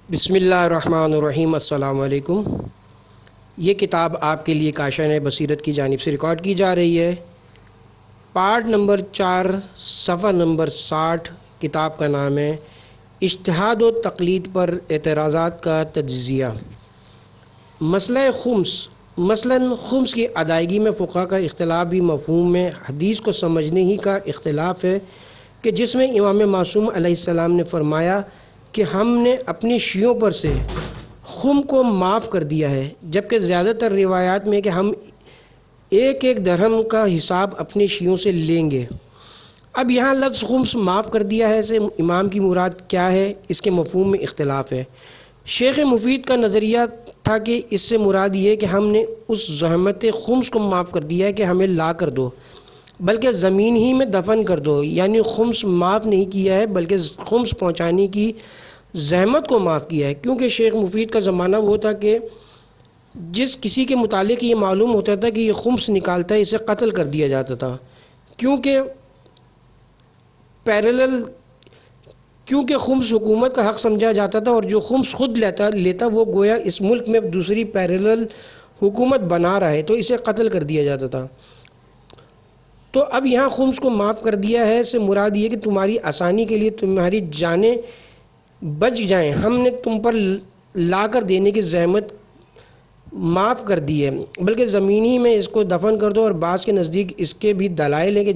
بسم اللہ الرحمن الرحیم۔ السلام علیکم۔ یہ کتاب آپ کے لیے کاشان بصیرت کی جانب سے ریکارڈ کی جا رہی ہے۔ پارٹ نمبر 4 صفحہ نمبر 60۔ کتاب کا نام ہے اجتہاد و تقلید پر اعتراضات کا تجزیہ۔ مسئلہ خمس، مثلاً خمس کی ادائیگی میں فقہا کا اختلاف بھی مفہوم میں حدیث کو سمجھنے ہی کا اختلاف ہے کہ جس میں امام معصوم علیہ السلام نے فرمایا کہ ہم نے اپنے شیعوں پر سے خم کو معاف کر دیا ہے، جبکہ زیادہ تر روایات میں کہ ہم ایک ایک درہم کا حساب اپنے شیعوں سے لیں گے۔ اب یہاں لفظ خمس معاف کر دیا ہے سے امام کی مراد کیا ہے، اس کے مفہوم میں اختلاف ہے۔ شیخ مفید کا نظریہ تھا کہ اس سے مراد یہ کہ ہم نے اس زحمت خمس کو معاف کر دیا ہے کہ ہمیں لا کر دو، بلکہ زمین ہی میں دفن کر دو، یعنی خمس معاف نہیں کیا ہے بلکہ خمس پہنچانے کی زحمت کو معاف کیا ہے، کیونکہ شیخ مفید کا زمانہ وہ تھا کہ جس کسی کے متعلق یہ معلوم ہوتا تھا کہ یہ خمس نکالتا ہے اسے قتل کر دیا جاتا تھا، کیونکہ خمس حکومت کا حق سمجھا جاتا تھا، اور جو خمس خود لیتا وہ گویا اس ملک میں دوسری پیرلل حکومت بنا رہا ہے، تو اسے قتل کر دیا جاتا تھا۔ تو اب یہاں خمس کو معاف کر دیا ہے سے مراد یہ کہ تمہاری آسانی کے لیے تمہاری جانیں بچ جائیں، ہم نے تم پر لا کر دینے کی زحمت معاف کر دی ہے، بلکہ زمینی میں اس کو دفن کر دو۔ اور بعض کے نزدیک اس کے بھی دلائل ہیں کہ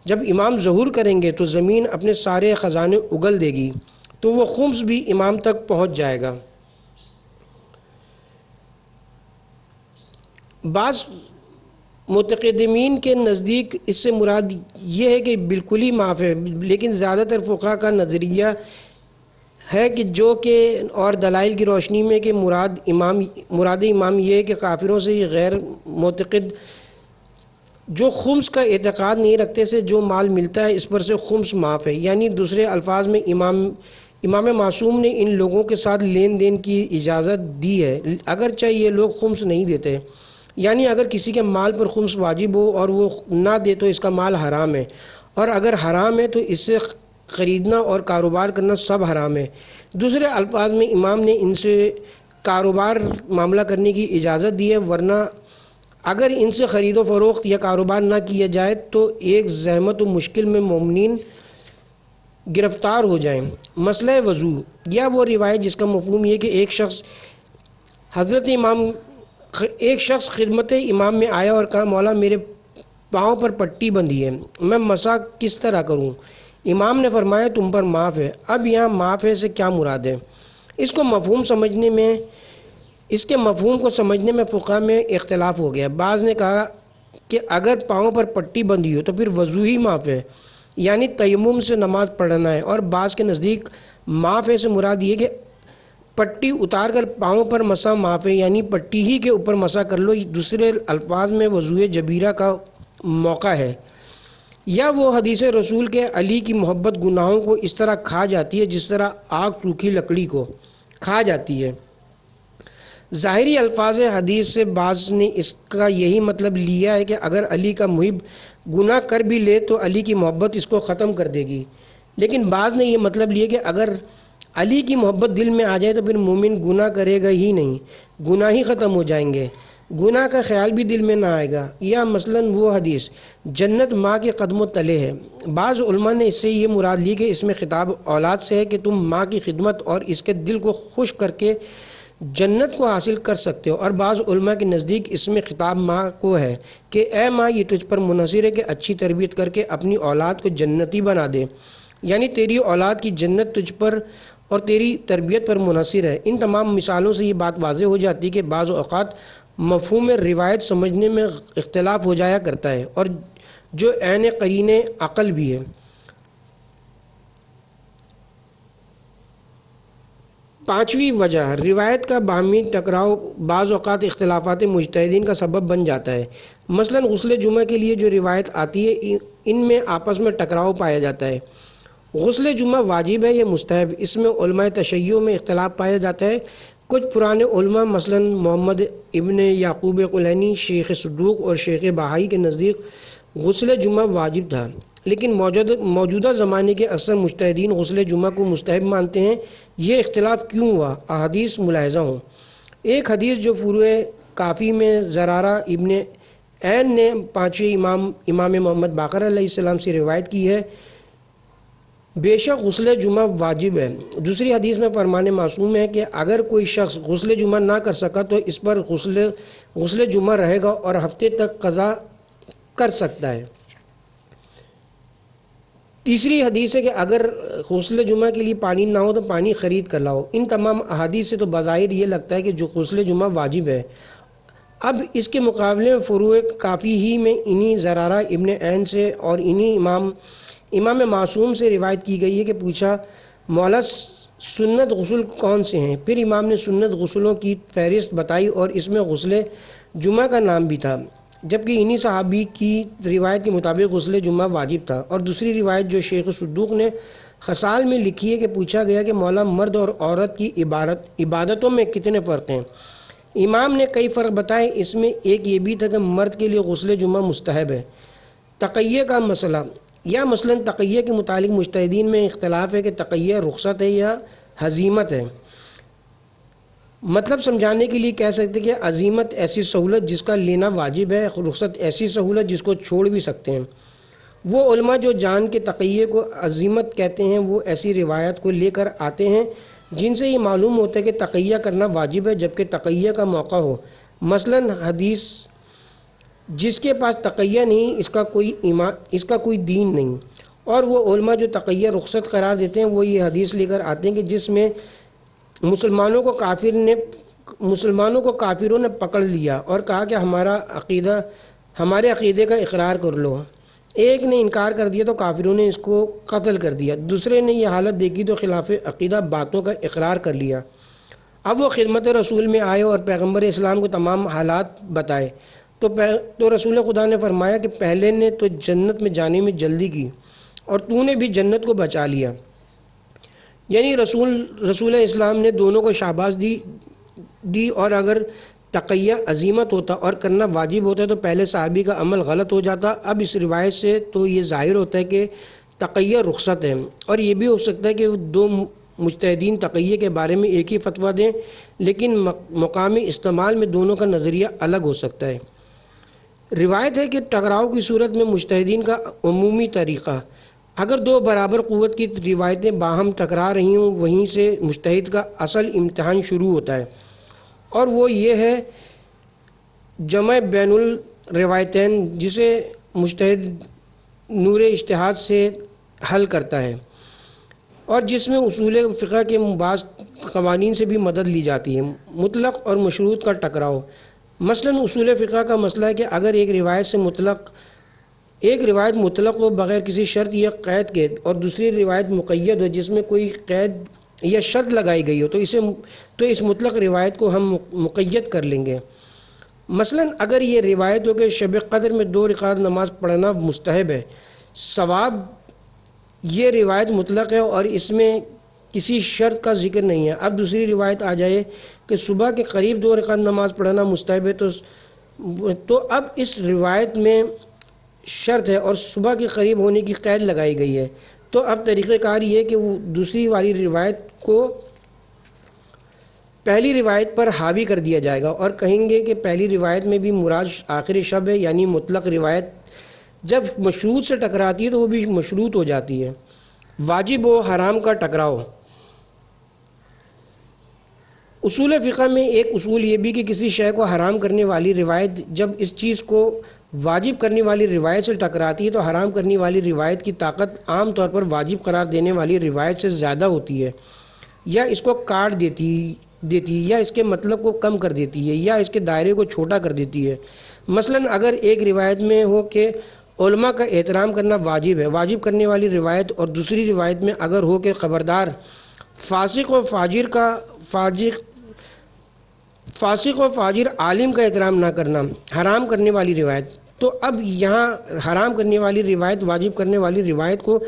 جب امام ظہور کریں گے تو زمین اپنے سارے خزانے اگل دے گی، تو وہ خمس بھی امام تک پہنچ جائے گا۔ بعض متقدمین کے نزدیک اس سے مراد یہ ہے کہ بالکل ہی معاف ہے، لیکن زیادہ تر فقہا کا نظریہ ہے کہ اور دلائل کی روشنی میں کہ مراد امام یہ ہے کہ کافروں سے یہ غیر معتقد جو خمس کا اعتقاد نہیں رکھتے سے جو مال ملتا ہے اس پر سے خمس معاف ہے، یعنی دوسرے الفاظ میں امام معصوم نے ان لوگوں کے ساتھ لین دین کی اجازت دی ہے، اگرچہ یہ لوگ خمس نہیں دیتے، یعنی اگر کسی کے مال پر خمس واجب ہو اور وہ نہ دے تو اس کا مال حرام ہے، اور اگر حرام ہے تو اس سے خریدنا اور کاروبار کرنا سب حرام ہے۔ دوسرے الفاظ میں امام نے ان سے کاروبار معاملہ کرنے کی اجازت دی ہے، ورنہ اگر ان سے خرید و فروخت یا کاروبار نہ کیا جائے تو ایک زحمت و مشکل میں مومنین گرفتار ہو جائیں۔ مسئلہ وضو یا وہ روایت جس کا مفہوم یہ کہ ایک شخص خدمت امام میں آیا اور کہا مولا میرے پاؤں پر پٹی بندھی ہے، میں مسح کس طرح کروں؟ امام نے فرمایا تم پر معاف ہے۔ اب یہاں معاف ہے سے کیا مراد ہے؟ اس کے مفہوم کو سمجھنے میں فقہا میں اختلاف ہو گیا۔ بعض نے کہا کہ اگر پاؤں پر پٹی بندھی ہو تو پھر وضو ہی معاف ہے، یعنی تیمم سے نماز پڑھنا ہے، اور بعض کے نزدیک معاف ہے سے مراد یہ کہ پٹی اتار کر پاؤں پر مسح معاف ہے، یعنی پٹی ہی کے اوپر مسح کر لو۔ دوسرے الفاظ میں وضوء جبیرہ کا موقع ہے، یا وہ حدیث رسول کے علی کی محبت گناہوں کو اس طرح کھا جاتی ہے جس طرح آگ سوکھی لکڑی کو کھا جاتی ہے۔ ظاہری الفاظ حدیث سے بعض نے اس کا یہی مطلب لیا ہے کہ اگر علی کا محب گناہ کر بھی لے تو علی کی محبت اس کو ختم کر دے گی، لیکن بعض نے یہ مطلب لیا کہ اگر علی کی محبت دل میں آ جائے تو پھر مومن گناہ کرے گا ہی نہیں، گناہ ہی ختم ہو جائیں گے، گناہ کا خیال بھی دل میں نہ آئے گا۔ یا مثلاً وہ حدیث جنت ماں کے قدموں تلے ہے، بعض علماء نے اس سے یہ مراد لی کہ اس میں خطاب اولاد سے ہے کہ تم ماں کی خدمت اور اس کے دل کو خوش کر کے جنت کو حاصل کر سکتے ہو، اور بعض علماء کے نزدیک اس میں خطاب ماں کو ہے کہ اے ماں یہ تجھ پر منحصر ہے کہ اچھی تربیت کر کے اپنی اولاد کو جنتی بنا دے، یعنی تیری اولاد کی جنت تجھ پر اور تیری تربیت پر منحصر ہے۔ ان تمام مثالوں سے یہ بات واضح ہو جاتی ہے کہ بعض اوقات مفہوم روایت سمجھنے میں اختلاف ہو جایا کرتا ہے، اور جو عین قرین عقل بھی ہے۔ پانچویں وجہ، روایت کا باہمی ٹکراؤ بعض اوقات اختلافات مجتہدین کا سبب بن جاتا ہے۔ مثلاً غسل جمعہ کے لیے جو روایت آتی ہے ان میں آپس میں ٹکراؤ پایا جاتا ہے۔ غسل جمعہ واجب ہے یا مستحب، اس میں علماء تشیع میں اختلاف پایا جاتا ہے۔ کچھ پرانے علماء مثلاً محمد ابن یعقوب کلینی، شیخ صدوق اور شیخ بہائی کے نزدیک غسل جمعہ واجب تھا، لیکن موجودہ زمانے کے اکثر مجتہدین غسل جمعہ کو مستحب مانتے ہیں۔ یہ اختلاف کیوں ہوا؟ احادیث ملاحظہ ہوں۔ ایک حدیث جو فروع کافی میں زرارہ ابن عین نے پانچویں امام محمد باقر علیہ السلام سے روایت کی ہے، بے شک غسل جمعہ واجب ہے۔ دوسری حدیث میں فرمان معصوم ہے کہ اگر کوئی شخص غسل جمعہ نہ کر سکا تو اس پر غسل جمعہ رہے گا اور ہفتے تک قضا کر سکتا ہے۔ تیسری حدیث ہے کہ اگر غسل جمعہ کے لیے پانی نہ ہو تو پانی خرید کر لاؤ۔ ان تمام احادیث سے تو بظاہر یہ لگتا ہے کہ جو غسل جمعہ واجب ہے۔ اب اس کے مقابلے میں فروع کافی ہی میں انہی زرارہ ابن عین سے اور انہی امام معصوم سے روایت کی گئی ہے کہ پوچھا، مولا سنت غسل کون سے ہیں؟ پھر امام نے سنت غسلوں کی فہرست بتائی اور اس میں غسل جمعہ کا نام بھی تھا، جبکہ انہی صحابی کی روایت کے مطابق غسل جمعہ واجب تھا۔ اور دوسری روایت جو شیخ صدوق نے خصال میں لکھی ہے کہ پوچھا گیا کہ مولا مرد اور عورت کی عبادتوں میں کتنے فرق ہیں؟ امام نے کئی فرق بتائے، اس میں ایک یہ بھی تھا کہ مرد کے لیے غسل جمعہ مستحب ہے۔ تقیہ کا مسئلہ، یا مثلا تقیہ کے متعلق مجتہدین میں اختلاف ہے کہ تقیہ رخصت ہے یا عزیمت ہے۔ مطلب سمجھانے کے لیے کہہ سکتے کہ عزیمت ایسی سہولت جس کا لینا واجب ہے، رخصت ایسی سہولت جس کو چھوڑ بھی سکتے ہیں۔ وہ علماء جو جان کے تقیہ کو عزیمت کہتے ہیں وہ ایسی روایت کو لے کر آتے ہیں جن سے یہ معلوم ہوتا ہے کہ تقیہ کرنا واجب ہے جبکہ تقیہ کا موقع ہو۔ مثلا حدیث جس کے پاس تقیہ نہیں اس کا کوئی دین نہیں، اور وہ علماء جو تقیہ رخصت قرار دیتے ہیں وہ یہ حدیث لے کر آتے ہیں کہ جس میں مسلمانوں کو کافروں نے پکڑ لیا اور کہا کہ ہمارے عقیدے کا اقرار کر لو۔ ایک نے انکار کر دیا تو کافروں نے اس کو قتل کر دیا، دوسرے نے یہ حالت دیکھی تو خلاف عقیدہ باتوں کا اقرار کر لیا۔ اب وہ خدمت رسول میں آئے اور پیغمبر اسلام کو تمام حالات بتائے تو رسول خدا نے فرمایا کہ پہلے نے تو جنت میں جانے میں جلدی کی اور تو نے بھی جنت کو بچا لیا۔ یعنی رسول اسلام نے دونوں کو شاباش دی اور اگر تقیہ عزیمت ہوتا اور کرنا واجب ہوتا تو پہلے صحابی کا عمل غلط ہو جاتا۔ اب اس روایت سے تو یہ ظاہر ہوتا ہے کہ تقیہ رخصت ہے، اور یہ بھی ہو سکتا ہے کہ دو مجتہدین تقیہ کے بارے میں ایک ہی فتویٰ دیں لیکن مقام استعمال میں دونوں کا نظریہ الگ ہو سکتا ہے۔ روایت ہے کہ ٹکراؤ کی صورت میں مجتہدین کا عمومی طریقہ، اگر دو برابر قوت کی روایتیں باہم ٹکرا رہی ہوں وہیں سے مجتہد کا اصل امتحان شروع ہوتا ہے، اور وہ یہ ہے جمع بین الروایتین جسے مجتہد نور اجتہاد سے حل کرتا ہے، اور جس میں اصول فقہ کے بعض قوانین سے بھی مدد لی جاتی ہے۔ مطلق اور مشروط کا ٹکراؤ، مثلا اصول فقہ کا مسئلہ ہے کہ اگر ایک روایت مطلق ہو بغیر کسی شرط یا قید کے اور دوسری روایت مقید ہو جس میں کوئی قید یا شرط لگائی گئی ہو تو اس مطلق روایت کو ہم مقید کر لیں گے۔ مثلا اگر یہ روایت ہو کہ شب قدر میں 2 رکعت نماز پڑھنا مستحب ہے، ثواب، یہ روایت مطلق ہے اور اس میں کسی شرط کا ذکر نہیں ہے۔ اب دوسری روایت آ جائے کہ صبح کے قریب 2 رکعت نماز پڑھنا مستحب ہے تو اب اس روایت میں شرط ہے اور صبح کے قریب ہونے کی قید لگائی گئی ہے، تو اب طریقہ کار یہ ہے کہ وہ دوسری والی روایت کو پہلی روایت پر حاوی کر دیا جائے گا اور کہیں گے کہ پہلی روایت میں بھی مراد آخری شب ہے، یعنی مطلق روایت جب مشروط سے ٹکراتی ہے تو وہ بھی مشروط ہو جاتی ہے۔ واجب و حرام کا ٹکراؤ، اصول فقہ میں ایک اصول یہ بھی کہ کسی شے کو حرام کرنے والی روایت جب اس چیز کو واجب کرنے والی روایت سے ٹکراتی ہے تو حرام کرنے والی روایت کی طاقت عام طور پر واجب قرار دینے والی روایت سے زیادہ ہوتی ہے، یا اس کو کاٹ دیتی ہے، یا اس کے مطلب کو کم کر دیتی ہے، یا اس کے دائرے کو چھوٹا کر دیتی ہے۔ مثلا اگر ایک روایت میں ہو کہ علماء کا احترام کرنا واجب ہے، واجب کرنے والی روایت، اور دوسری روایت میں اگر ہو کہ خبردار فاسق و فاجر عالم کا احترام نہ کرنا، حرام کرنے والی روایت، تو اب یہاں حرام کرنے والی روایت واجب کرنے والی روایت کو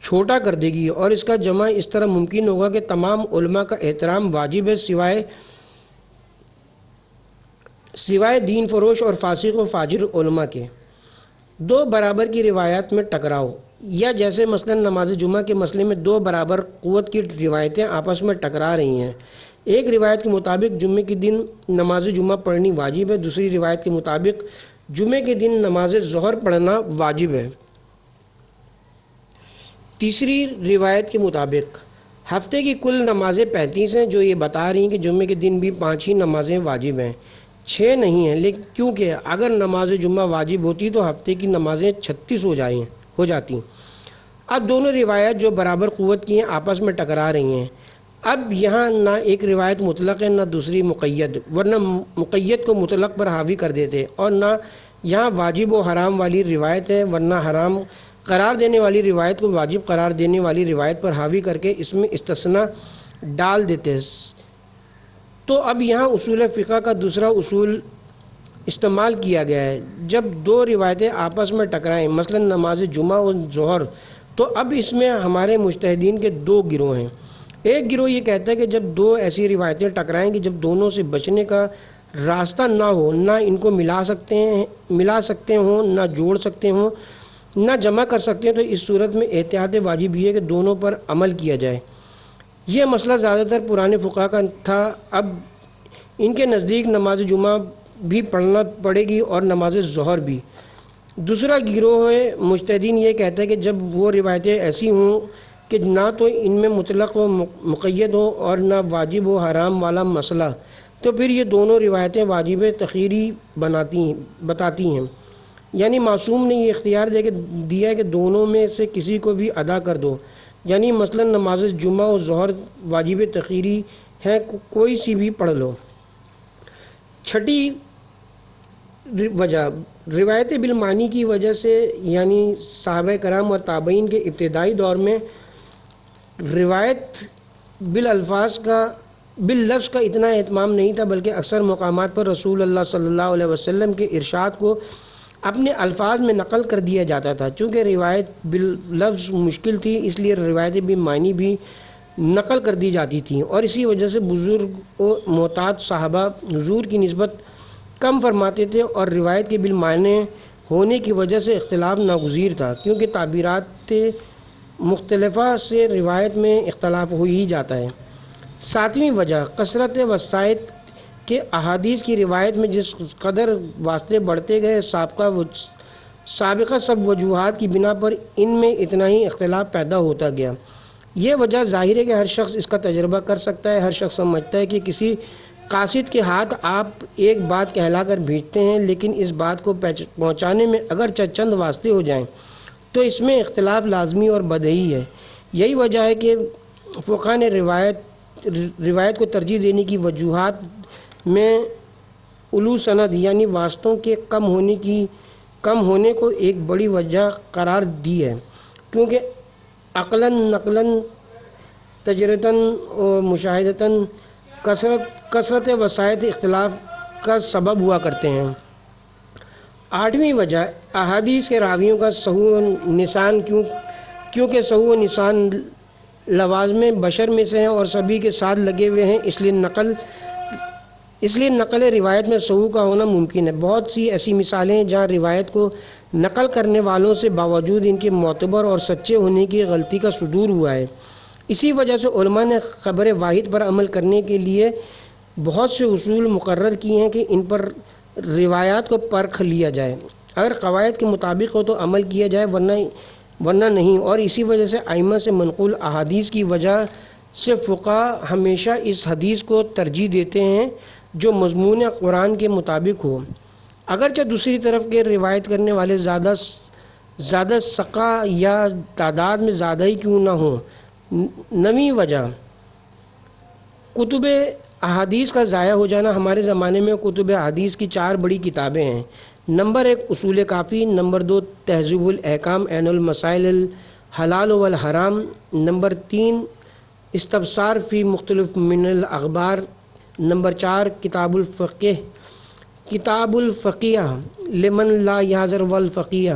چھوٹا کر دے گی اور اس کا جمع اس طرح ممکن ہوگا کہ تمام علماء کا احترام واجب ہے سوائے دین فروش اور فاسق و فاجر علماء کے۔ 2 برابر کی روایات میں ٹکراؤ، یا جیسے مثلا نماز جمعہ کے مسئلے میں دو برابر قوت کی روایتیں آپس میں ٹکرا رہی ہیں. ایک روایت کے مطابق جمعے کے دن نماز جمعہ پڑھنی واجب ہے، دوسری روایت کے مطابق جمعے کے دن نماز ظہر پڑھنا واجب ہے. تیسری روایت کے مطابق ہفتے کی کل نمازیں 35 ہیں، جو یہ بتا رہی ہیں کہ جمعے کے دن بھی 5 ہی نمازیں واجب ہیں، 6 نہیں ہیں. لیکن کیونکہ اگر نماز جمعہ واجب ہوتی تو ہفتے کی نمازیں 36 ہو جاتی. اب دونوں روایت جو برابر قوت کی ہیں آپس میں ٹکرا رہی ہیں. اب یہاں نہ ایک روایت مطلق ہے نہ دوسری مقید، ورنہ مقید کو مطلق پر حاوی کر دیتے، اور نہ یہاں واجب و حرام والی روایت ہے، ورنہ حرام قرار دینے والی روایت کو واجب قرار دینے والی روایت پر حاوی کر کے اس میں استثناء ڈال دیتے. تو اب یہاں اصول فقہ کا دوسرا اصول استعمال کیا گیا ہے. جب دو روایتیں آپس میں ٹکرائیں، مثلا نماز جمعہ اور ظہر، تو اب اس میں ہمارے مجتہدین کے دو گروہ ہیں. ایک گروہ یہ کہتا ہے کہ جب دو ایسی روایتیں ٹکرائیں کہ جب دونوں سے بچنے کا راستہ نہ ہو، نہ ان کو ملا سکتے ہوں، نہ جوڑ سکتے ہوں، نہ جمع کر سکتے ہیں، تو اس صورت میں احتیاط واجب یہ ہے کہ دونوں پر عمل کیا جائے. یہ مسئلہ زیادہ تر پرانے فقہا کا تھا. اب ان کے نزدیک نماز جمعہ بھی پڑھنا پڑے گی اور نماز ظہر بھی. دوسرا گروہ مجتہدین یہ کہتا ہے کہ جب وہ روایتیں ایسی ہوں کہ نہ تو ان میں مطلق و مقید ہو اور نہ واجب و حرام والا مسئلہ، تو پھر یہ دونوں روایتیں واجب تخیری بتاتی ہیں. یعنی معصوم نے یہ اختیار دیا ہے کہ دونوں میں سے کسی کو بھی ادا کر دو. یعنی مثلا نماز جمعہ و ظہر واجب تخیری ہے، کوئی سی بھی پڑھ لو. چھٹی وجہ روایت بالمعنی کی وجہ سے، یعنی صحابہ کرام اور تابعین کے ابتدائی دور میں روایت باللفظ کا اتنا اہتمام نہیں تھا، بلکہ اکثر مقامات پر رسول اللہ صلی اللہ علیہ وسلم کے ارشاد کو اپنے الفاظ میں نقل کر دیا جاتا تھا. چونکہ روایت باللفظ مشکل تھی، اس لیے روایت بالمعنی بھی نقل کر دی جاتی تھیں، اور اسی وجہ سے بزرگ و محتاط صحابہ حضور کی نسبت کم فرماتے تھے، اور روایت کے بالمعنی ہونے کی وجہ سے اختلاف ناگزیر تھا، کیونکہ تعبیرات مختلفہ سے روایت میں اختلاف ہو ہی جاتا ہے. ساتویں وجہ کثرت وسائط کہ احادیث کی روایت میں جس قدر واسطے بڑھتے گئے، سابقہ سب وجوہات کی بنا پر ان میں اتنا ہی اختلاف پیدا ہوتا گیا. یہ وجہ ظاہر ہے کہ ہر شخص اس کا تجربہ کر سکتا ہے. ہر شخص سمجھتا ہے کہ کسی قاصد کے ہاتھ آپ ایک بات کہلا کر بھیجتے ہیں، لیکن اس بات کو پہنچانے میں اگرچہ چند واسطے ہو جائیں تو اس میں اختلاف لازمی اور بدیہی ہے. یہی وجہ ہے کہ فقہا نے روایت کو ترجیح دینے کی وجوہات میں علو سند، یعنی واسطوں کے کم ہونے کو ایک بڑی وجہ قرار دی ہے، کیونکہ عقلاً نقلاً تجربتاً و مشاہدتاً کثرت وسائط اختلاف کا سبب ہوا کرتے ہیں. آٹھویں وجہ احادیث کے راویوں کا سہو و نسان، کیونکہ سہو و نسان لوازم بشر میں سے ہیں اور سبھی کے ساتھ لگے ہوئے ہیں، اس لیے نقل روایت میں سہو کا ہونا ممکن ہے. بہت سی ایسی مثالیں ہیں جہاں روایت کو نقل کرنے والوں سے باوجود ان کے معتبر اور سچے ہونے کی غلطی کا صدور ہوا ہے. اسی وجہ سے علماء نے خبر واحد پر عمل کرنے کے لیے بہت سے اصول مقرر کیے ہیں کہ ان پر روایات کو پرکھ لیا جائے. اگر قواعد کے مطابق ہو تو عمل کیا جائے، ورنہ نہیں. اور اسی وجہ سے ائمہ سے منقول احادیث کی وجہ سے فقہا ہمیشہ اس حدیث کو ترجیح دیتے ہیں جو مضمون قرآن کے مطابق ہو، اگرچہ دوسری طرف کے روایت کرنے والے زیادہ ثقہ یا تعداد میں زیادہ ہی کیوں نہ ہوں. نویں وجہ کتب احادیث کا ضائع ہو جانا. ہمارے زمانے میں کتب احادیث کی 4 بڑی کتابیں ہیں. نمبر 1 اصول کافی، نمبر 2 تہذیب الاحکام عین المسائل الحلال والحرام، نمبر 3 استبصار فی مختلف من الاخبار، نمبر 4 کتاب الفقیہ لمن لا یحضر والفقیہ.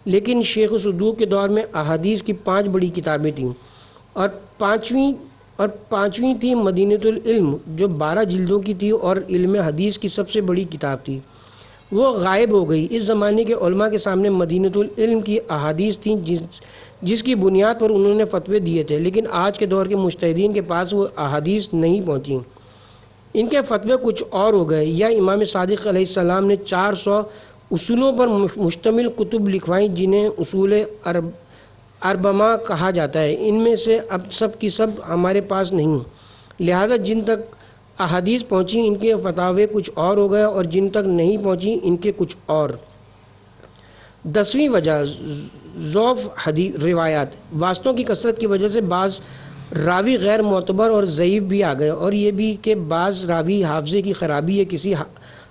لیکن شیخ صدوق کے دور میں احادیث کی 5 بڑی کتابیں تھیں، اور پانچویں تھی مدینۃ العلم جو 12 جلدوں کی تھی اور علم حدیث کی سب سے بڑی کتاب تھی. وہ غائب ہو گئی۔ اس زمانے کے علماء کے سامنے مدینۃ العلم کی احادیث تھیں جس کی بنیاد پر انہوں نے فتوے دیے تھے، لیکن آج کے دور کے مجتہدین کے پاس وہ احادیث نہیں پہنچیں۔ ان کے فتوے کچھ اور ہو گئے، یا امام صادق علیہ السلام نے 400 اصولوں پر مشتمل کتب لکھوائیں جنہیں اصول اربعہ کہا جاتا ہے۔ ان میں سے اب سب کی سب ہمارے پاس نہیں، لہذا جن تک احادیث پہنچی ان کے فتاوے کچھ اور ہو گئے، اور جن تک نہیں پہنچی ان کے کچھ اور۔ 10ویں وجہ ضعف روایات۔ واسطوں کی کثرت کی وجہ سے بعض راوی غیر معتبر اور ضعیف بھی آ گئے، اور یہ بھی کہ بعض راوی حافظے کی خرابی یا کسی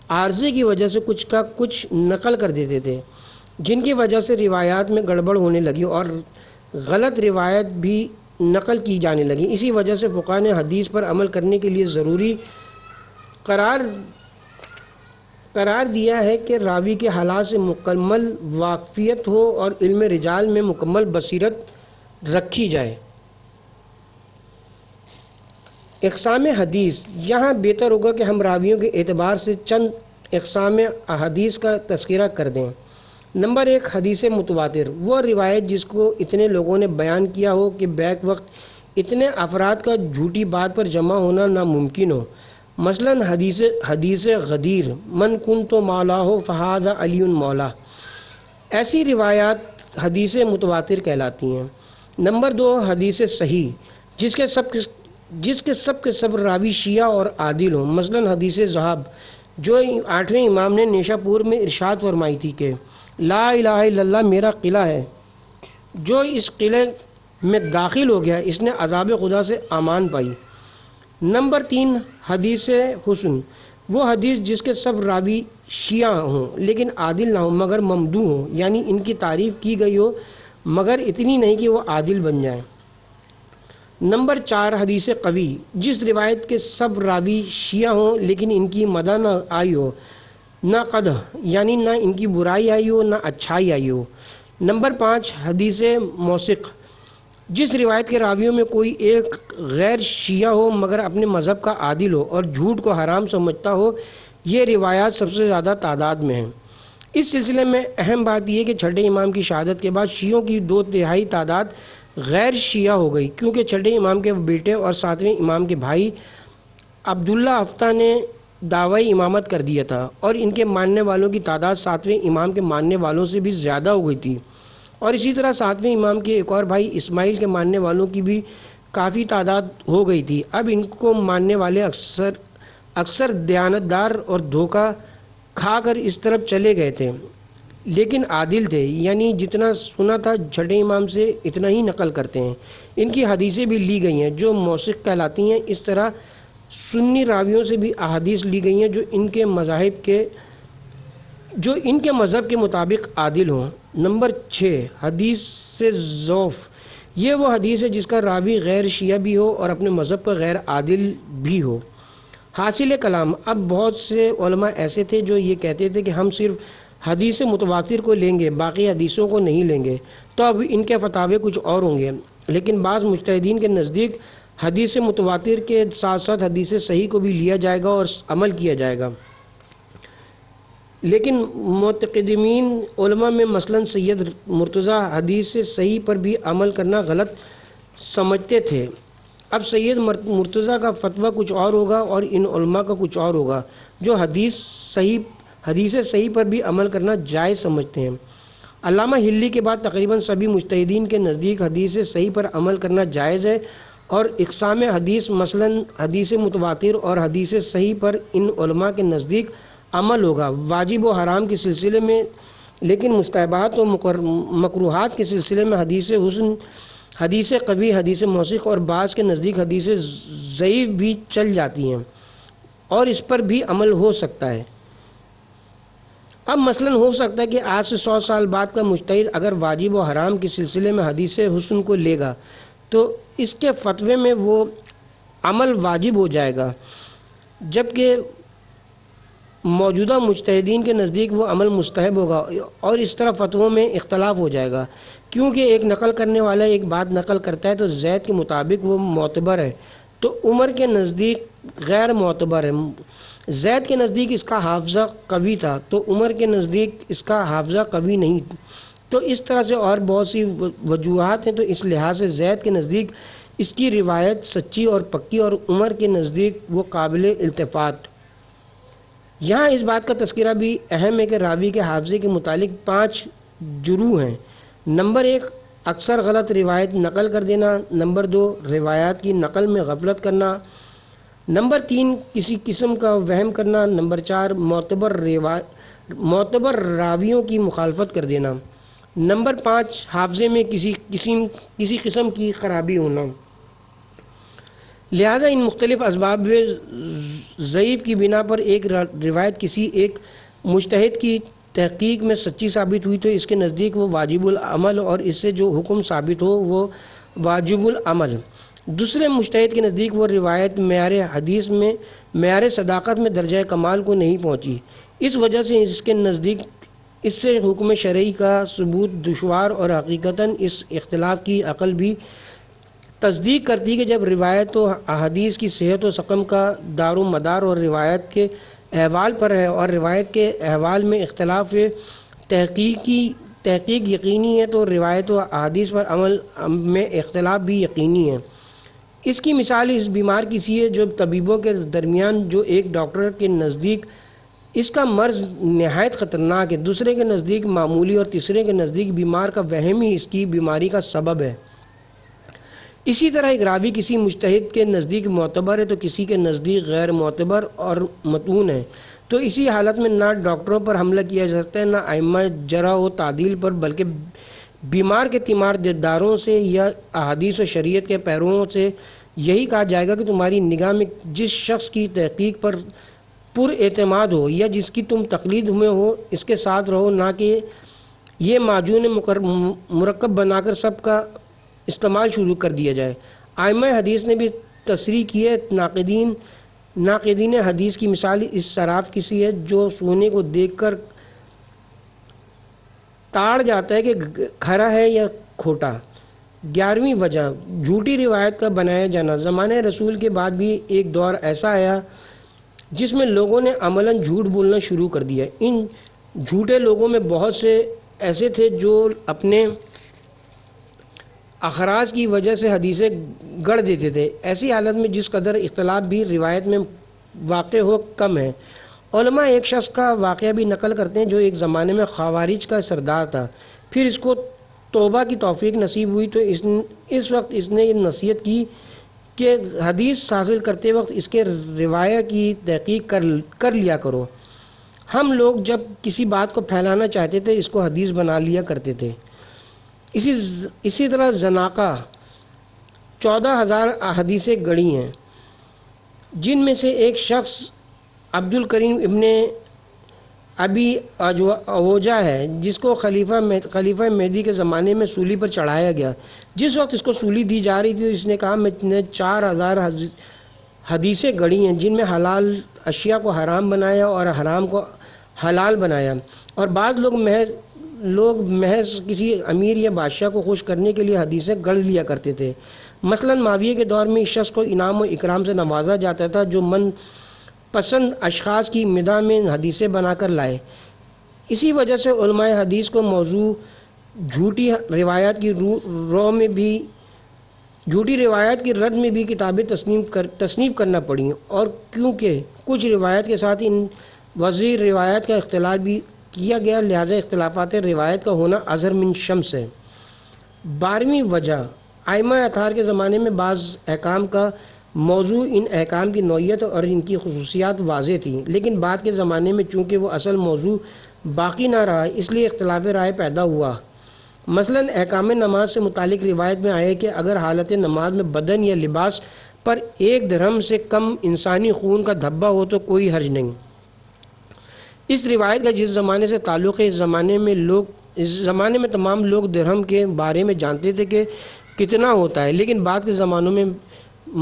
عارضے کی وجہ سے کچھ کا کچھ نقل کر دیتے تھے، جن کی وجہ سے روایات میں گڑبڑ ہونے لگی اور غلط روایت بھی نقل کی جانے لگی۔ اسی وجہ سے فقہا نے حدیث پر عمل کرنے کے لیے ضروری قرار دیا ہے کہ راوی کے حالات سے مکمل واقفیت ہو اور علم رجال میں مکمل بصیرت رکھی جائے۔ اقسام حدیث۔ یہاں بہتر ہوگا کہ ہم راویوں کے اعتبار سے چند اقسام احادیث کا تذکرہ کر دیں۔ نمبر 1، حدیث متواتر، وہ روایت جس کو اتنے لوگوں نے بیان کیا ہو کہ بیک وقت اتنے افراد کا جھوٹی بات پر جمع ہونا ناممکن ہو۔ مثلا حدیث غدیر، من کنت مولاہ فہذا علی مولا، ایسی روایات حدیث متواتر کہلاتی ہیں۔ نمبر 2، حدیث صحیح، جس کے سب کے سب راوی شیعہ اور عادل ہوں۔ مثلا حدیث ذہب، جو 8ویں امام نے نیشا پور میں ارشاد فرمائی تھی کہ لا الہ الا اللہ میرا قلعہ ہے، جو اس قلعے میں داخل ہو گیا اس نے عذاب خدا سے امان پائی۔ نمبر 3، حدیث حسن، وہ حدیث جس کے سب راوی شیعہ ہوں لیکن عادل نہ ہوں مگر ممدوح ہوں، یعنی ان کی تعریف کی گئی ہو مگر اتنی نہیں کہ وہ عادل بن جائیں۔ نمبر 4، حدیث قوی، جس روایت کے سب راوی شیعہ ہوں لیکن ان کی مدح نہ آئی ہو، نہ قدح، یعنی نہ ان کی برائی آئی ہو نہ اچھائی آئی ہو۔ نمبر 5، حدیث موثق، جس روایت کے راویوں میں کوئی ایک غیر شیعہ ہو مگر اپنے مذہب کا عادل ہو اور جھوٹ کو حرام سمجھتا ہو۔ یہ روایات سب سے زیادہ تعداد میں ہیں۔ اس سلسلے میں اہم بات یہ کہ چھٹے امام کی شہادت کے بعد شیعوں کی 2/3 تعداد غیر شیعہ ہو گئی، کیونکہ چھٹے امام کے بیٹے اور 7ویں امام کے بھائی عبداللہ افتہ نے دعوی امامت کر دیا تھا، اور ان کے ماننے والوں کی تعداد 7ویں امام کے ماننے والوں سے بھی زیادہ ہو گئی تھی، اور اسی طرح 7ویں امام کے ایک اور بھائی اسماعیل کے ماننے والوں کی بھی کافی تعداد ہو گئی تھی۔ اب ان کو ماننے والے اکثر دیانتدار اور دھوکہ کھا کر اس طرف چلے گئے تھے، لیکن عادل تھے، یعنی جتنا سنا تھا چھٹے امام سے اتنا ہی نقل کرتے ہیں۔ ان کی حدیثیں بھی لی گئی ہیں جو موثق کہلاتی ہیں۔ اس طرح سنی راویوں سے بھی احادیث لی گئی ہیں جو ان کے مذہب کے مطابق عادل ہوں۔ نمبر 6، حدیث ضعف، یہ وہ حدیث ہے جس کا راوی غیر شیعہ بھی ہو اور اپنے مذہب کا غیر عادل بھی ہو۔ حاصل کلام، اب بہت سے علماء ایسے تھے جو یہ کہتے تھے کہ ہم صرف حدیث متواتر کو لیں گے، باقی حدیثوں کو نہیں لیں گے، تو اب ان کے فتاوے کچھ اور ہوں گے۔ لیکن بعض مجتہدین کے نزدیک حدیث متواتر کے ساتھ ساتھ حدیث صحیح کو بھی لیا جائے گا اور عمل کیا جائے گا۔ لیکن متقدمین علماء میں مثلا سید مرتضیٰ حدیث صحیح پر بھی عمل کرنا غلط سمجھتے تھے۔ اب سید مرتضیٰ کا فتویٰ کچھ اور ہوگا اور ان علماء کا کچھ اور ہوگا جو حدیث صحیح پر بھی عمل کرنا جائز سمجھتے ہیں۔ علامہ ہلی کے بعد تقریباً سبھی مجتہدین کے نزدیک حدیث صحیح پر عمل کرنا جائز ہے، اور اقسام حدیث مثلا حدیث متواتر اور حدیث صحیح پر ان علماء کے نزدیک عمل ہوگا واجب و حرام کے سلسلے میں، لیکن مستحبات و مکروہات کے سلسلے میں حدیث حسن، حدیث قوی، حدیث موثق اور بعض کے نزدیک حدیث ضعیف بھی چل جاتی ہیں اور اس پر بھی عمل ہو سکتا ہے۔ اب مثلا ہو سکتا ہے کہ آج سے 100 سال بعد کا مجتہد اگر واجب و حرام کے سلسلے میں حدیث حسن کو لے گا تو اس کے فتوے میں وہ عمل واجب ہو جائے گا، جبکہ موجودہ مجتہدین کے نزدیک وہ عمل مستحب ہوگا، اور اس طرح فتووں میں اختلاف ہو جائے گا، کیونکہ ایک نقل کرنے والا ایک بات نقل کرتا ہے تو زید کے مطابق وہ معتبر ہے، تو عمر کے نزدیک غیر معتبر ہے۔ زید کے نزدیک اس کا حافظہ قوی تھا تو عمر کے نزدیک اس کا حافظہ قوی نہیں، تو اس طرح سے اور بہت سی وجوہات ہیں، تو اس لحاظ سے زید کے نزدیک اس کی روایت سچی اور پکی، اور عمر کے نزدیک وہ قابل التفات۔ یہاں اس بات کا تذکرہ بھی اہم ہے کہ راوی کے حافظے کے متعلق 5 جروح ہیں۔ نمبر 1، اکثر غلط روایت نقل کر دینا۔ نمبر 2، روایات کی نقل میں غفلت کرنا۔ نمبر 3، کسی قسم کا وہم کرنا۔ نمبر 4، معتبر راویوں کی مخالفت کر دینا۔ نمبر 5، حافظے میں کسی قسم کی خرابی ہونا۔ لہٰذا ان مختلف اسباب ضعیف کی بنا پر ایک روایت کسی ایک مجتہد کی تحقیق میں سچی ثابت ہوئی تو اس کے نزدیک وہ واجب العمل، اور اس سے جو حکم ثابت ہو وہ واجب العمل۔ دوسرے مجتہد کے نزدیک وہ روایت معیار حدیث میں معیار صداقت میں درجہ کمال کو نہیں پہنچی، اس وجہ سے اس کے نزدیک اس سے حکم شرعی کا ثبوت دشوار، اور حقیقتاً اس اختلاف کی عقل بھی تصدیق کرتی کہ جب روایت و احادیث کی صحت و سقم کا دار و مدار اور روایت کے احوال پر ہے، اور روایت کے احوال میں اختلاف تحقیق یقینی ہے، تو روایت و احادیث پر عمل میں اختلاف بھی یقینی ہے۔ اس کی مثال اس بیمار کی سی ہے جو طبیبوں کے درمیان، جو ایک ڈاکٹر کے نزدیک اس کا مرض نہایت خطرناک ہے، دوسرے کے نزدیک معمولی، اور تیسرے کے نزدیک بیمار کا وہم ہی اس کی بیماری کا سبب ہے۔ اسی طرح ایک راوی کسی مجتہد کے نزدیک معتبر ہے تو کسی کے نزدیک غیر معتبر اور متون ہے، تو اسی حالت میں نہ ڈاکٹروں پر حملہ کیا جا سکتا ہے، نہ ائمہ جرح و تعدیل پر، بلکہ بیمار کے تیمار داروں سے یا احادیث و شریعت کے پیرووں سے یہی کہا جائے گا کہ تمہاری نگاہ میں جس شخص کی تحقیق پر پر اعتماد ہو یا جس کی تم تقلید میں ہو اس کے ساتھ رہو، نہ کہ یہ معجون مرکب بنا کر سب کا استعمال شروع کر دیا جائے۔ ائمہ حدیث نے بھی تصریح کی ہے، ناقدین حدیث کی مثال اس صراف کسی ہے جو سونے کو دیکھ کر تاڑ جاتا ہے کہ کھرا ہے یا کھوٹا۔ 11ویں وجہ، جھوٹی روایت کا بنایا جانا۔ زمانہ رسول کے بعد بھی ایک دور ایسا آیا جس میں لوگوں نے عملاً جھوٹ بولنا شروع کر دیا۔ ان جھوٹے لوگوں میں بہت سے ایسے تھے جو اپنے اخراج کی وجہ سے حدیثیں گڑھ دیتے تھے، ایسی حالت میں جس قدر اختلاف بھی روایت میں واقع ہو کم ہے۔ علماء ایک شخص کا واقعہ بھی نقل کرتے ہیں جو ایک زمانے میں خوارج کا سردار تھا، پھر اس کو توبہ کی توفیق نصیب ہوئی تو اس وقت اس نے نصیحت کی کہ حدیث حاصل کرتے وقت اس کے روایت کی تحقیق کر لیا کرو۔ ہم لوگ جب کسی بات کو پھیلانا چاہتے تھے اس کو حدیث بنا لیا کرتے تھے۔ اسی طرح زناقہ 14,000 احادیثیں گڑھی ہیں، جن میں سے ایک شخص عبد الکریم ابن ابی اوجا ہے جس کو خلیفہ مہدی کے زمانے میں سولی پر چڑھایا گیا۔ جس وقت اس کو سولی دی جا رہی تھی اس نے کہا میں نے 4,000 حدیثیں گڑھی ہیں جن میں حلال اشیاء کو حرام بنایا اور حرام کو حلال بنایا، اور بعض لوگ محض کسی امیر یا بادشاہ کو خوش کرنے کے لیے حدیثیں گڑھ لیا کرتے تھے۔ مثلاً معاویہ کے دور میں اس شخص کو انعام و اکرام سے نوازا جاتا تھا جو من پسند اشخاص کی مدح میں حدیثیں بنا کر لائے۔ اسی وجہ سے علماء حدیث کو موضوع جھوٹی روایات کی رد میں بھی کتابیں تصنیف کرنا پڑیں، اور کیونکہ کچھ روایت کے ساتھ ان وضعی روایات کا اختلاف بھی کیا گیا لہذا اختلافات روایت کا ہونا اظہر من شمس ہے۔ 12ویں وجہ، ائمہ اطہار کے زمانے میں بعض احکام کا موضوع ان احکام کی نوعیت اور ان کی خصوصیات واضح تھیں، لیکن بعد کے زمانے میں چونکہ وہ اصل موضوع باقی نہ رہا اس لیے اختلاف رائے پیدا ہوا۔ مثلاً احکام نماز سے متعلق روایت میں آئے کہ اگر حالت نماز میں بدن یا لباس پر 1 درہم سے کم انسانی خون کا دھبا ہو تو کوئی حرج نہیں۔ اس روایت کا جس زمانے سے تعلق ہے اس زمانے میں تمام لوگ درہم کے بارے میں جانتے تھے کہ کتنا ہوتا ہے، لیکن بعد کے زمانوں میں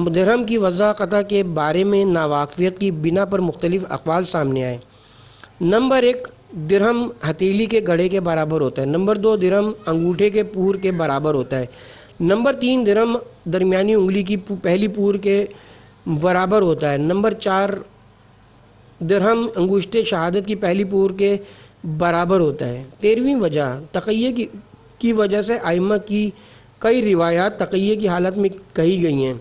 درہم کی وضاحت کے بارے میں ناواقفیت کی بنا پر مختلف اقوال سامنے آئے۔ نمبر 1، درہم ہتھیلی کے گڑھے کے برابر ہوتا ہے۔ نمبر 2، درہم انگوٹھے کے پور کے برابر ہوتا ہے۔ نمبر 3، درہم درمیانی انگلی کی پہلی پور کے برابر ہوتا ہے۔ نمبر 4 درہم انگشت شہادت کی پہلی پور کے برابر ہوتا ہے۔ 13ویں وجہ تقیہ کی وجہ سے ائمہ کی کئی روایات تقیہ کی حالت میں کہی گئی ہیں،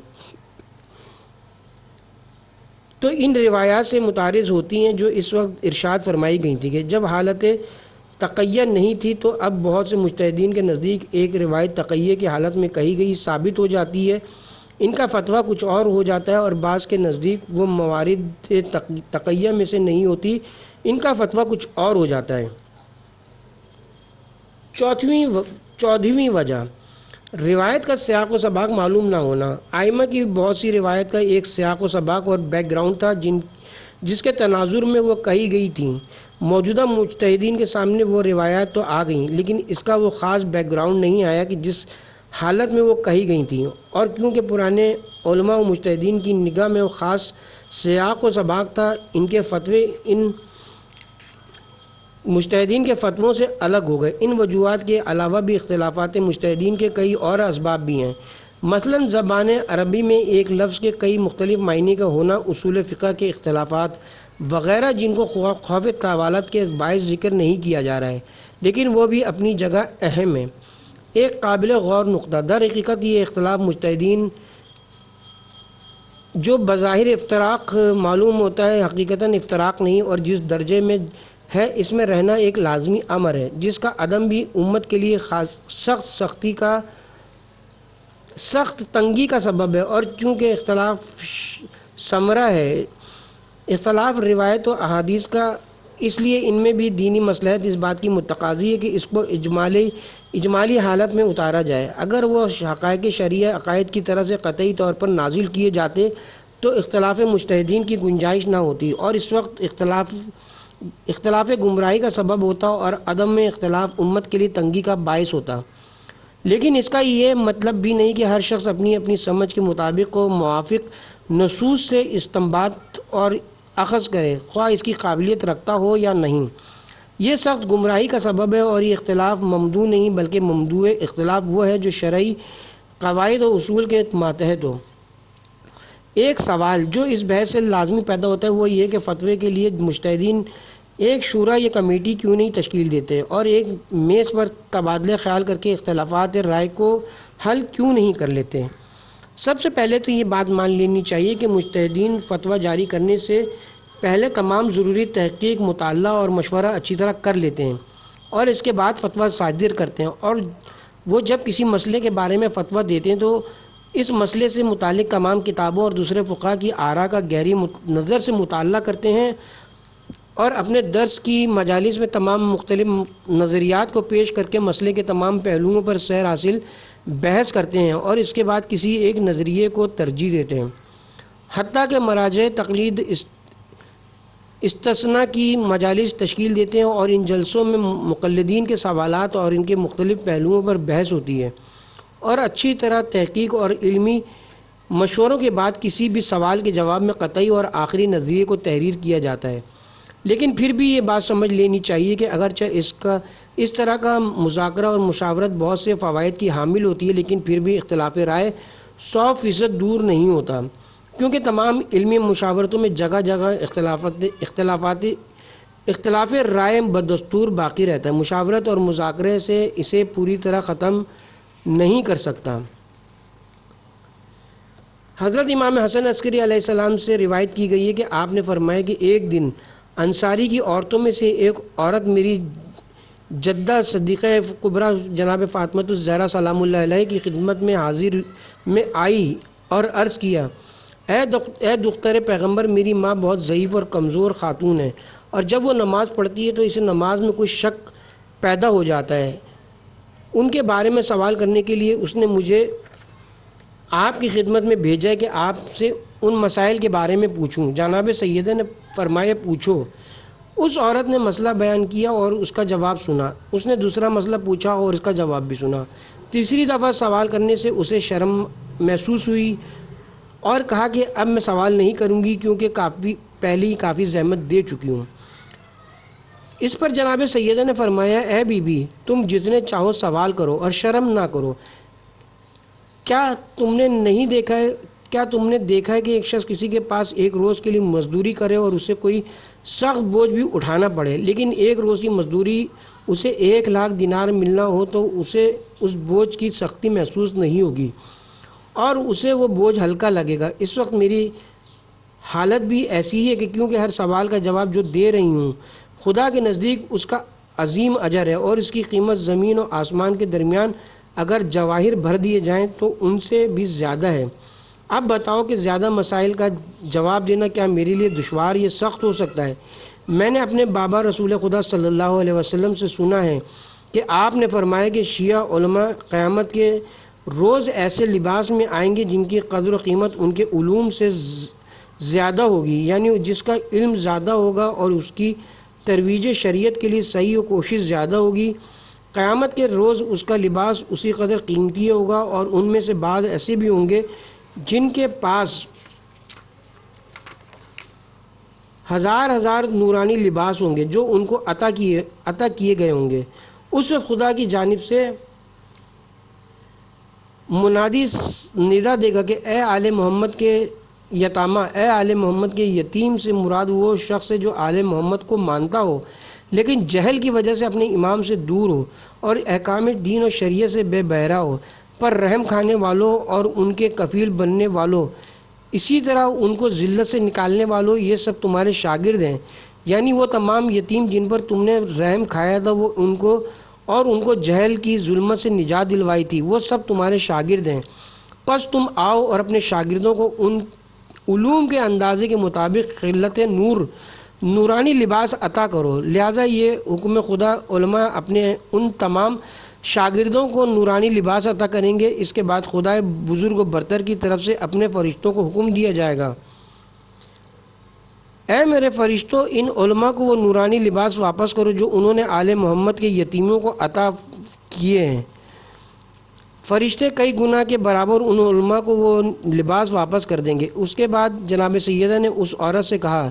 تو ان روایات سے متعارض ہوتی ہیں جو اس وقت ارشاد فرمائی گئی تھی کہ جب حالت تقیہ نہیں تھی، تو اب بہت سے مجتہدین کے نزدیک ایک روایت تقیہ کی حالت میں کہی گئی ثابت ہو جاتی ہے، ان کا فتویٰ کچھ اور ہو جاتا ہے، اور بعض کے نزدیک وہ موارد تقیہ میں سے نہیں ہوتی، ان کا فتویٰ کچھ اور ہو جاتا ہے۔ 14ویں وجہ روایت کا سیاق و سباق معلوم نہ ہونا۔ ائمہ کی بہت سی روایت کا ایک سیاق و سباق اور بیک گراؤنڈ تھا جس کے تناظر میں وہ کہی گئی تھیں۔ موجودہ مجتہدین کے سامنے وہ روایات تو آ گئیں، لیکن اس کا وہ خاص بیک گراؤنڈ نہیں آیا کہ جس حالت میں وہ کہی گئی تھیں، اور کیونکہ پرانے علماء و مجتہدین کی نگاہ میں وہ خاص سیاق و سباق تھا، ان کے فتوے ان مجتہدین کے فتووں سے الگ ہو گئے۔ ان وجوہات کے علاوہ بھی اختلافات مجتہدین کے کئی اور اسباب بھی ہیں، مثلاً زبان عربی میں ایک لفظ کے کئی مختلف معنی کا ہونا، اصول فقہ کے اختلافات وغیرہ جن کو خوف طوالت کے باعث ذکر نہیں کیا جا رہا ہے، لیکن وہ بھی اپنی جگہ اہم ہیں۔ ایک قابل غور نقطہ در حقیقت یہ اختلاف مجتہدین جو بظاہر افتراق معلوم ہوتا ہے حقیقتاً افتراق نہیں، اور جس درجے میں ہے اس میں رہنا ایک لازمی امر ہے، جس کا عدم بھی امت کے لیے سخت تنگی کا سبب ہے۔ اور چونکہ اختلاف ثمرہ ہے اختلاف روایت و احادیث کا، اس لیے ان میں بھی دینی مصلحت اس بات کی متقاضی ہے کہ اس کو اجمالی حالت میں اتارا جائے۔ اگر وہ حقائق شرعیہ عقائد کی طرح سے قطعی طور پر نازل کیے جاتے تو اختلاف مجتہدین کی گنجائش نہ ہوتی، اور اس وقت اختلاف گمراہی کا سبب ہوتا اور عدم میں اختلاف امت کے لیے تنگی کا باعث ہوتا۔ لیکن اس کا یہ مطلب بھی نہیں کہ ہر شخص اپنی اپنی سمجھ کے مطابق و موافق نصوص سے استنباط اور اخذ کرے، خواہ اس کی قابلیت رکھتا ہو یا نہیں۔ یہ سخت گمراہی کا سبب ہے، اور یہ اختلاف ممدوح نہیں بلکہ ممدوح اختلاف وہ ہے جو شرعی قواعد و اصول کے ماتحت ہو۔ ایک سوال جو اس بحث سے لازمی پیدا ہوتا ہے وہ یہ کہ فتوے کے لیے مجتہدین ایک شورا یا کمیٹی کیوں نہیں تشکیل دیتے، اور ایک میز پر تبادلہ خیال کر کے اختلافات رائے کو حل کیوں نہیں کر لیتے۔ سب سے پہلے تو یہ بات مان لینی چاہیے کہ مجتہدین فتویٰ جاری کرنے سے پہلے تمام ضروری تحقیق، مطالعہ اور مشورہ اچھی طرح کر لیتے ہیں، اور اس کے بعد فتویٰ صادر کرتے ہیں، اور وہ جب کسی مسئلے کے بارے میں فتویٰ دیتے ہیں تو اس مسئلے سے متعلق تمام کتابوں اور دوسرے فقہا کی آراء کا گہری نظر سے مطالعہ کرتے ہیں، اور اپنے درس کی مجالس میں تمام مختلف نظریات کو پیش کر کے مسئلے کے تمام پہلوؤں پر سیر حاصل بحث کرتے ہیں، اور اس کے بعد کسی ایک نظریے کو ترجیح دیتے ہیں۔ حتیٰ کہ مراجع تقلید استثناء کی مجالس تشکیل دیتے ہیں، اور ان جلسوں میں مقلدین کے سوالات اور ان کے مختلف پہلوؤں پر بحث ہوتی ہے، اور اچھی طرح تحقیق اور علمی مشوروں کے بعد کسی بھی سوال کے جواب میں قطعی اور آخری نظریے کو تحریر کیا جاتا ہے۔ لیکن پھر بھی یہ بات سمجھ لینی چاہیے کہ اگرچہ اس طرح کا مذاکرہ اور مشاورت بہت سے فوائد کی حامل ہوتی ہے، لیکن پھر بھی اختلاف رائے 100% دور نہیں ہوتا، کیونکہ تمام علمی مشاورتوں میں جگہ جگہ اختلاف رائے بدستور باقی رہتا ہے۔ مشاورت اور مذاکرے سے اسے پوری طرح ختم نہیں کر سکتا۔ حضرت امام حسن عسکری علیہ السلام سے روایت کی گئی ہے کہ آپ نے فرمایا کہ ایک دن انصاری کی عورتوں میں سے ایک عورت میری جدہ صدیقہ کبریٰ جناب فاطمہ الزہرا سلام اللہ علیہ کی خدمت میں حاضر میں آئی اور عرض کیا، اے دختر پیغمبر، میری ماں بہت ضعیف اور کمزور خاتون ہے، اور جب وہ نماز پڑھتی ہے تو اسے نماز میں کچھ شک پیدا ہو جاتا ہے۔ ان کے بارے میں سوال کرنے کے لیے اس نے مجھے آپ کی خدمت میں بھیجا ہے کہ آپ سے ان مسائل کے بارے میں پوچھوں۔ جناب سیدہ نے فرمایا، پوچھو۔ اس عورت نے مسئلہ بیان کیا اور اس کا جواب سنا، اس نے دوسرا مسئلہ پوچھا اور اس کا جواب بھی سنا۔ تیسری دفعہ سوال کرنے سے اسے شرم محسوس ہوئی اور کہا کہ اب میں سوال نہیں کروں گی کیونکہ پہلے ہی کافی زحمت دے چکی ہوں۔ اس پر جناب سیدہ نے فرمایا، اے بی بی، تم جتنے چاہو سوال کرو اور شرم نہ کرو۔ کیا تم نے نہیں دیکھا ہے کیا تم نے دیکھا ہے کہ ایک شخص کسی کے پاس ایک روز کے لیے مزدوری کرے اور اسے کوئی سخت بوجھ بھی اٹھانا پڑے، لیکن ایک روز کی مزدوری اسے 1,00,000 دینار ملنا ہو تو اسے اس بوجھ کی سختی محسوس نہیں ہوگی اور اسے وہ بوجھ ہلکا لگے گا؟ اس وقت میری حالت بھی ایسی ہی ہے کہ کیونکہ ہر سوال کا جواب جو دے رہی ہوں خدا کے نزدیک اس کا عظیم اجر ہے اور اس کی قیمت زمین و آسمان کے درمیان اگر جواہر بھر دیے جائیں تو ان سے بھی زیادہ ہے۔ اب بتاؤ کہ زیادہ مسائل کا جواب دینا کیا میرے لیے دشوار یا سخت ہو سکتا ہے؟ میں نے اپنے بابا رسول خدا صلی اللہ علیہ وسلم سے سنا ہے کہ آپ نے فرمایا کہ شیعہ علماء قیامت کے روز ایسے لباس میں آئیں گے جن کی قدر و قیمت ان کے علوم سے زیادہ ہوگی، یعنی جس کا علم زیادہ ہوگا اور اس کی ترویج شریعت کے لیے صحیح و کوشش زیادہ ہوگی۔ قیامت کے روز اس کا لباس اسی قدر قیمتی ہوگا اور ان میں سے بعض ایسے بھی ہوں گے جن کے پاس ہزار نورانی لباس ہوں گے جو ان کو عطا کیے گئے ہوں گے۔ اس وقت خدا کی جانب سے منادی ندا دے گا کہ اے آل محمد کے یتامہ، اے آل محمد کے یتیم سے مراد وہ شخص ہے جو آل محمد کو مانتا ہو لیکن جہل کی وجہ سے اپنے امام سے دور ہو اور احکام دین و شریعت سے بے بہرہ ہو۔ پر رحم کھانے والوں اور ان کے کفیل بننے والوں، اسی طرح ان کو ذلت سے نکالنے والوں، یہ سب تمہارے شاگرد ہیں، یعنی وہ تمام یتیم جن پر تم نے رحم کھایا تھا وہ ان کو جہل کی ظلمت سے نجات دلوائی تھی، وہ سب تمہارے شاگرد ہیں۔ پس تم آؤ اور اپنے شاگردوں کو ان علوم کے اندازے کے مطابق خلت نورانی لباس عطا کرو۔ لہٰذا یہ حکم خدا علماء اپنے ان تمام شاگردوں کو نورانی لباس عطا کریں گے۔ اس کے بعد خدا بزرگ و برتر کی طرف سے اپنے فرشتوں کو حکم دیا جائے گا، اے میرے فرشتوں، ان علماء کو وہ نورانی لباس واپس کرو جو انہوں نے آل محمد کے یتیموں کو عطا کیے ہیں۔ فرشتے کئی گنا کے برابر ان علماء کو وہ لباس واپس کر دیں گے۔ اس کے بعد جناب سیدہ نے اس عورت سے کہا،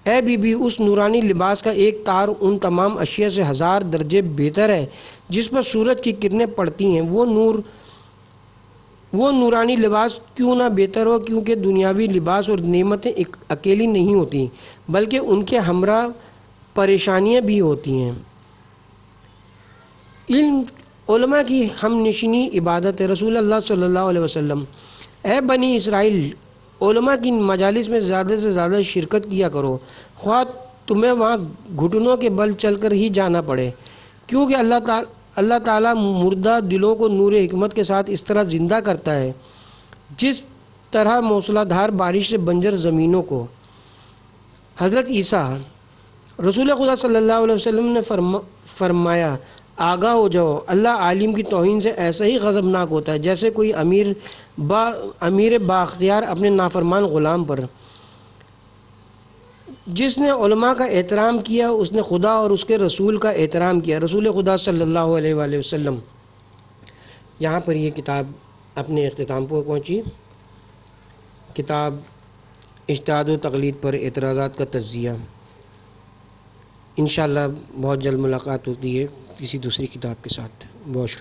اے بی بی، اس نورانی لباس کا ایک تار ان تمام اشیاء سے 1000 درجے بہتر ہے جس پر سورج کی کرنیں پڑتی ہیں۔ وہ نورانی لباس کیوں نہ بہتر ہو، کیونکہ دنیاوی لباس اور نعمتیں اکیلی نہیں ہوتی بلکہ ان کے ہمراہ پریشانیاں بھی ہوتی ہیں۔ علم علماء کی ہم نشینی عبادت ہے۔ رسول اللہ صلی اللہ علیہ وسلم، اے بنی اسرائیل، علماء کی مجالس میں زیادہ سے زیادہ شرکت کیا کرو، خواہ تمہیں وہاں گھٹنوں کے بل چل کر ہی جانا پڑے، کیونکہ اللہ تعالیٰ مردہ دلوں کو نور حکمت کے ساتھ اس طرح زندہ کرتا ہے جس طرح موسلا دھار بارش سے بنجر زمینوں کو۔ حضرت عیسیٰ، رسول خدا صلی اللہ علیہ وسلم نے فرمایا، آگاہ ہو جاؤ، اللہ عالم کی توہین سے ایسا ہی غضبناک ہوتا ہے جیسے کوئی امیر بااختیار اپنے نافرمان غلام پر۔ جس نے علماء کا احترام کیا اس نے خدا اور اس کے رسول کا احترام کیا۔ رسول خدا صلی اللہ علیہ وآلہ وسلم۔ یہاں پر یہ کتاب اپنے اختتام پر پہنچی۔ کتاب اجتہاد و تقلید پر اعتراضات کا تجزیہ۔ انشاءاللہ بہت جلد ملاقات ہوتی ہے کسی دوسری کتاب کے ساتھ۔ بہت شکریہ۔